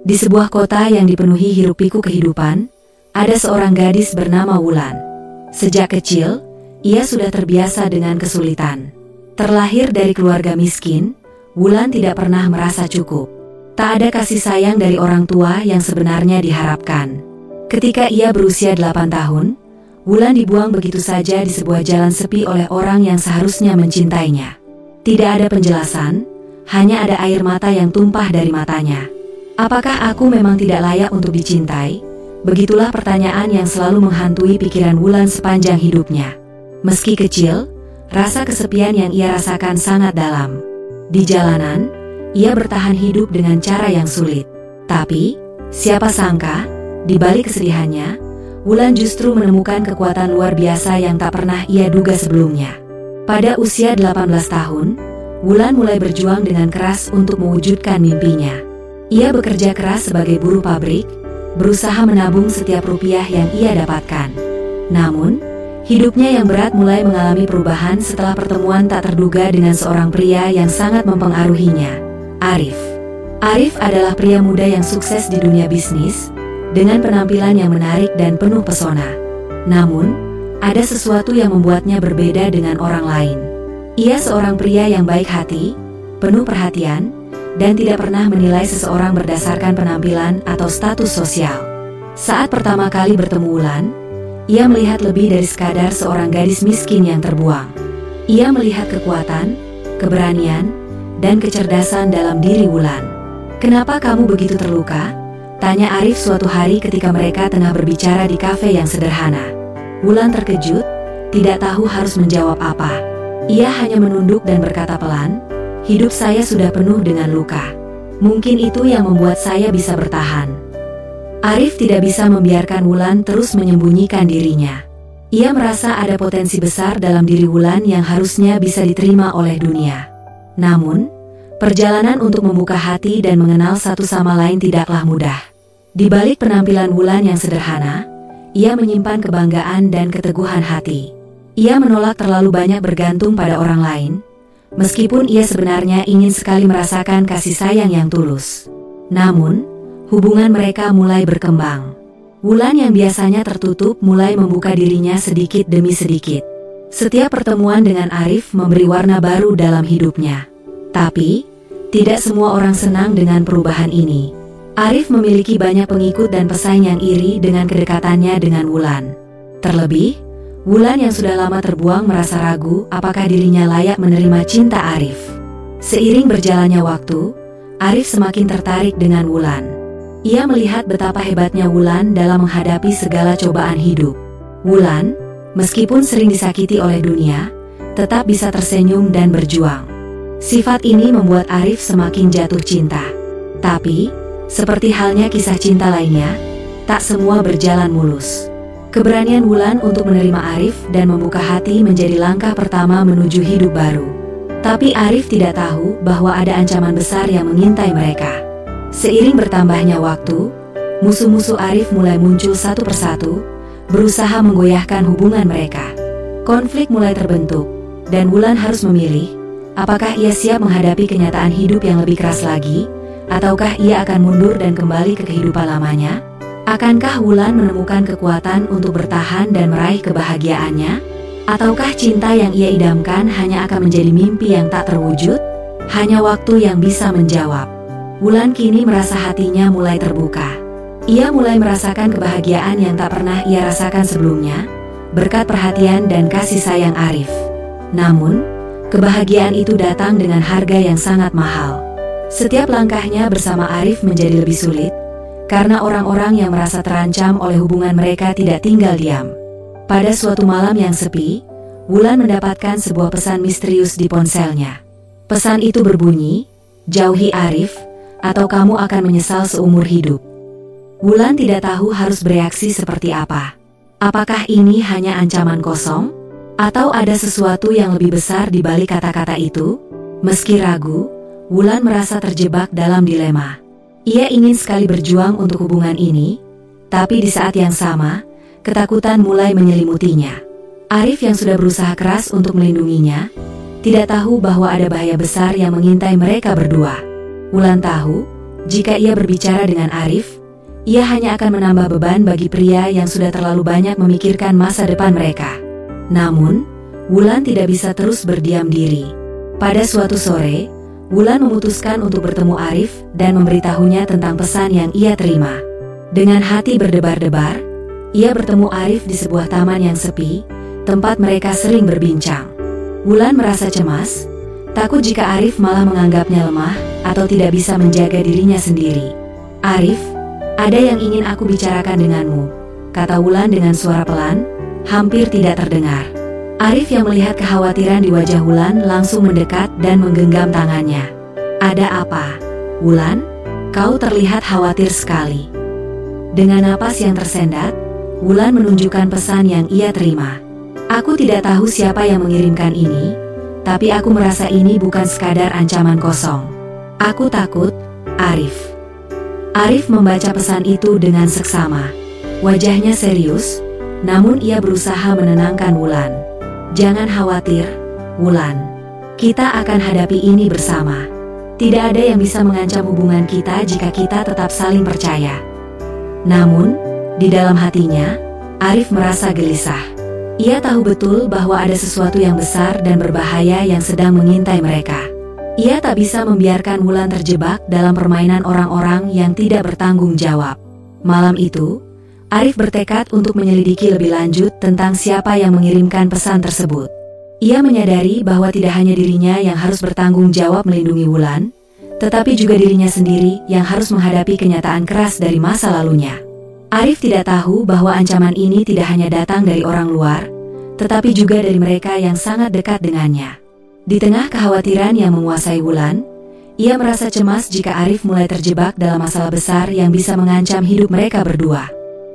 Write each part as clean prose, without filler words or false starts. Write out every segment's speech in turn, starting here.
Di sebuah kota yang dipenuhi hiruk-pikuk kehidupan, ada seorang gadis bernama Wulan. Sejak kecil, ia sudah terbiasa dengan kesulitan. Terlahir dari keluarga miskin, Wulan tidak pernah merasa cukup. Tak ada kasih sayang dari orang tua yang sebenarnya diharapkan. Ketika ia berusia 8 tahun, Wulan dibuang begitu saja di sebuah jalan sepi oleh orang yang seharusnya mencintainya. Tidak ada penjelasan, hanya ada air mata yang tumpah dari matanya. Apakah aku memang tidak layak untuk dicintai? Begitulah pertanyaan yang selalu menghantui pikiran Wulan sepanjang hidupnya. Meski kecil, rasa kesepian yang ia rasakan sangat dalam. Di jalanan, ia bertahan hidup dengan cara yang sulit. Tapi, siapa sangka, di balik kesedihannya, Wulan justru menemukan kekuatan luar biasa yang tak pernah ia duga sebelumnya. Pada usia 18 tahun, Wulan mulai berjuang dengan keras untuk mewujudkan mimpinya. Ia bekerja keras sebagai buruh pabrik, berusaha menabung setiap rupiah yang ia dapatkan. Namun, hidupnya yang berat mulai mengalami perubahan setelah pertemuan tak terduga dengan seorang pria yang sangat mempengaruhinya, Arif. Arif adalah pria muda yang sukses di dunia bisnis, dengan penampilan yang menarik dan penuh pesona. Namun, ada sesuatu yang membuatnya berbeda dengan orang lain. Ia seorang pria yang baik hati, penuh perhatian, dan tidak pernah menilai seseorang berdasarkan penampilan atau status sosial. Saat pertama kali bertemu Wulan, ia melihat lebih dari sekadar seorang gadis miskin yang terbuang. Ia melihat kekuatan, keberanian, dan kecerdasan dalam diri Wulan. "Kenapa kamu begitu terluka?" tanya Arif suatu hari ketika mereka tengah berbicara di kafe yang sederhana. Wulan terkejut, tidak tahu harus menjawab apa. Ia hanya menunduk dan berkata pelan, "Hidup saya sudah penuh dengan luka. Mungkin itu yang membuat saya bisa bertahan." Arif tidak bisa membiarkan Wulan terus menyembunyikan dirinya. Ia merasa ada potensi besar dalam diri Wulan yang harusnya bisa diterima oleh dunia. Namun, perjalanan untuk membuka hati dan mengenal satu sama lain tidaklah mudah. Di balik penampilan Wulan yang sederhana, ia menyimpan kebanggaan dan keteguhan hati. Ia menolak terlalu banyak bergantung pada orang lain, meskipun ia sebenarnya ingin sekali merasakan kasih sayang yang tulus. Namun, hubungan mereka mulai berkembang. Wulan yang biasanya tertutup mulai membuka dirinya sedikit demi sedikit. Setiap pertemuan dengan Arif memberi warna baru dalam hidupnya. Tapi, tidak semua orang senang dengan perubahan ini. Arif memiliki banyak pengikut dan pesaing yang iri dengan kedekatannya dengan Wulan. Terlebih, Wulan yang sudah lama terbuang merasa ragu apakah dirinya layak menerima cinta Arif. Seiring berjalannya waktu, Arif semakin tertarik dengan Wulan. Ia melihat betapa hebatnya Wulan dalam menghadapi segala cobaan hidup. Wulan, meskipun sering disakiti oleh dunia, tetap bisa tersenyum dan berjuang. Sifat ini membuat Arif semakin jatuh cinta. Tapi, seperti halnya kisah cinta lainnya, tak semua berjalan mulus. Keberanian Wulan untuk menerima Arif dan membuka hati menjadi langkah pertama menuju hidup baru. Tapi Arif tidak tahu bahwa ada ancaman besar yang mengintai mereka. Seiring bertambahnya waktu, musuh-musuh Arif mulai muncul satu persatu, berusaha menggoyahkan hubungan mereka. Konflik mulai terbentuk, dan Wulan harus memilih, apakah ia siap menghadapi kenyataan hidup yang lebih keras lagi, ataukah ia akan mundur dan kembali ke kehidupan lamanya? Akankah Wulan menemukan kekuatan untuk bertahan dan meraih kebahagiaannya? Ataukah cinta yang ia idamkan hanya akan menjadi mimpi yang tak terwujud? Hanya waktu yang bisa menjawab. Wulan kini merasa hatinya mulai terbuka. Ia mulai merasakan kebahagiaan yang tak pernah ia rasakan sebelumnya, berkat perhatian dan kasih sayang Arif. Namun, kebahagiaan itu datang dengan harga yang sangat mahal. Setiap langkahnya bersama Arif menjadi lebih sulit, karena orang-orang yang merasa terancam oleh hubungan mereka tidak tinggal diam. Pada suatu malam yang sepi, Wulan mendapatkan sebuah pesan misterius di ponselnya. Pesan itu berbunyi, "Jauhi Arif, atau kamu akan menyesal seumur hidup." Wulan tidak tahu harus bereaksi seperti apa. Apakah ini hanya ancaman kosong? Atau ada sesuatu yang lebih besar di balik kata-kata itu? Meski ragu, Wulan merasa terjebak dalam dilema. Ia ingin sekali berjuang untuk hubungan ini, tapi di saat yang sama, ketakutan mulai menyelimutinya. Arif yang sudah berusaha keras untuk melindunginya, tidak tahu bahwa ada bahaya besar yang mengintai mereka berdua. Wulan tahu, Jika ia berbicara dengan Arif, ia hanya akan menambah beban bagi pria yang sudah terlalu banyak memikirkan masa depan mereka. Namun, Wulan tidak bisa terus berdiam diri. Pada suatu sore, Wulan memutuskan untuk bertemu Arif dan memberitahunya tentang pesan yang ia terima. Dengan hati berdebar-debar, ia bertemu Arif di sebuah taman yang sepi, tempat mereka sering berbincang. Wulan merasa cemas, takut jika Arif malah menganggapnya lemah atau tidak bisa menjaga dirinya sendiri. "Arif, ada yang ingin aku bicarakan denganmu," kata Wulan dengan suara pelan, hampir tidak terdengar. Arif yang melihat kekhawatiran di wajah Wulan langsung mendekat dan menggenggam tangannya. "Ada apa, Wulan? Kau terlihat khawatir sekali." Dengan napas yang tersendat, Wulan menunjukkan pesan yang ia terima. "Aku tidak tahu siapa yang mengirimkan ini, tapi aku merasa ini bukan sekadar ancaman kosong. Aku takut, Arif." Arif membaca pesan itu dengan seksama. Wajahnya serius, namun ia berusaha menenangkan Wulan. "Jangan khawatir, Wulan. Kita akan hadapi ini bersama. Tidak ada yang bisa mengancam hubungan kita jika kita tetap saling percaya." Namun, di dalam hatinya, Arif merasa gelisah. Ia tahu betul bahwa ada sesuatu yang besar dan berbahaya yang sedang mengintai mereka. Ia tak bisa membiarkan Wulan terjebak dalam permainan orang-orang yang tidak bertanggung jawab. Malam itu, Arif bertekad untuk menyelidiki lebih lanjut tentang siapa yang mengirimkan pesan tersebut. Ia menyadari bahwa tidak hanya dirinya yang harus bertanggung jawab melindungi Wulan, tetapi juga dirinya sendiri yang harus menghadapi kenyataan keras dari masa lalunya. Arif tidak tahu bahwa ancaman ini tidak hanya datang dari orang luar, tetapi juga dari mereka yang sangat dekat dengannya. Di tengah kekhawatiran yang menguasai Wulan, ia merasa cemas jika Arif mulai terjebak dalam masalah besar yang bisa mengancam hidup mereka berdua.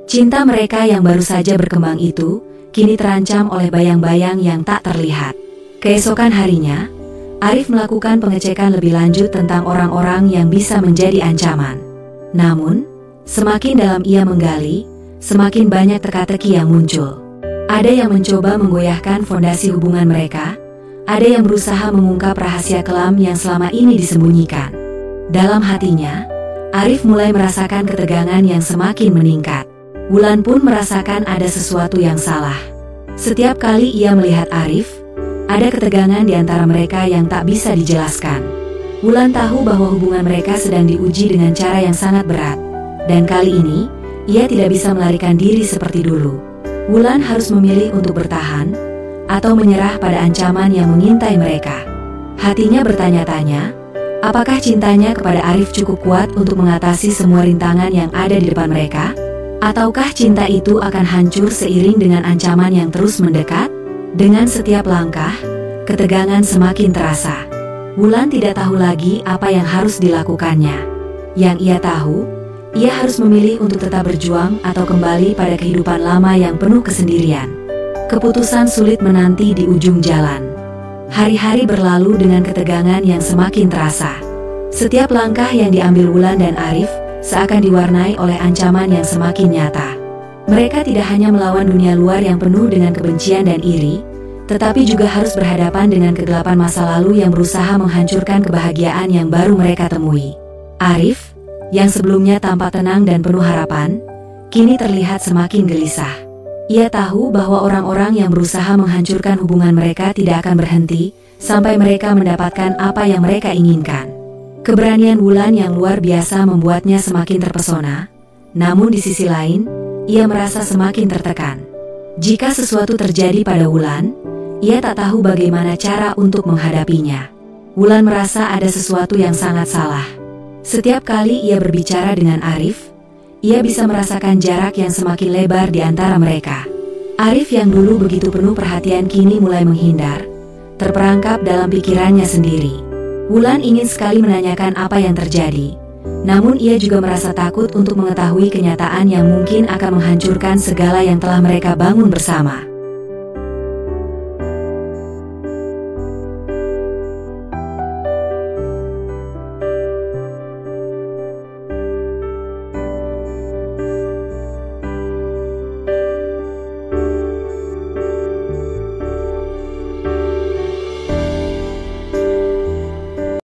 Cinta mereka yang baru saja berkembang itu, kini terancam oleh bayang-bayang yang tak terlihat. Keesokan harinya, Arif melakukan pengecekan lebih lanjut tentang orang-orang yang bisa menjadi ancaman. Namun, semakin dalam ia menggali, semakin banyak teka-teki yang muncul. Ada yang mencoba menggoyahkan fondasi hubungan mereka, ada yang berusaha mengungkap rahasia kelam yang selama ini disembunyikan. Dalam hatinya, Arif mulai merasakan ketegangan yang semakin meningkat. Wulan pun merasakan ada sesuatu yang salah. Setiap kali ia melihat Arif, ada ketegangan di antara mereka yang tak bisa dijelaskan. Wulan tahu bahwa hubungan mereka sedang diuji dengan cara yang sangat berat, dan kali ini, ia tidak bisa melarikan diri seperti dulu. Wulan harus memilih untuk bertahan, atau menyerah pada ancaman yang mengintai mereka. Hatinya bertanya-tanya, apakah cintanya kepada Arif cukup kuat untuk mengatasi semua rintangan yang ada di depan mereka? Ataukah cinta itu akan hancur seiring dengan ancaman yang terus mendekat? Dengan setiap langkah, ketegangan semakin terasa. Wulan tidak tahu lagi apa yang harus dilakukannya. Yang ia tahu, ia harus memilih untuk tetap berjuang atau kembali pada kehidupan lama yang penuh kesendirian. Keputusan sulit menanti di ujung jalan. Hari-hari berlalu dengan ketegangan yang semakin terasa. Setiap langkah yang diambil Wulan dan Arif seakan diwarnai oleh ancaman yang semakin nyata. Mereka tidak hanya melawan dunia luar yang penuh dengan kebencian dan iri, tetapi juga harus berhadapan dengan kegelapan masa lalu yang berusaha menghancurkan kebahagiaan yang baru mereka temui. Arif, yang sebelumnya tampak tenang dan penuh harapan, kini terlihat semakin gelisah. Ia tahu bahwa orang-orang yang berusaha menghancurkan hubungan mereka tidak akan berhenti sampai mereka mendapatkan apa yang mereka inginkan. Keberanian Wulan yang luar biasa membuatnya semakin terpesona, namun di sisi lain, ia merasa semakin tertekan. Jika sesuatu terjadi pada Wulan, ia tak tahu bagaimana cara untuk menghadapinya. Wulan merasa ada sesuatu yang sangat salah. Setiap kali ia berbicara dengan Arif, ia bisa merasakan jarak yang semakin lebar di antara mereka. Arif yang dulu begitu penuh perhatian kini mulai menghindar, terperangkap dalam pikirannya sendiri. Wulan ingin sekali menanyakan apa yang terjadi, namun ia juga merasa takut untuk mengetahui kenyataan yang mungkin akan menghancurkan segala yang telah mereka bangun bersama.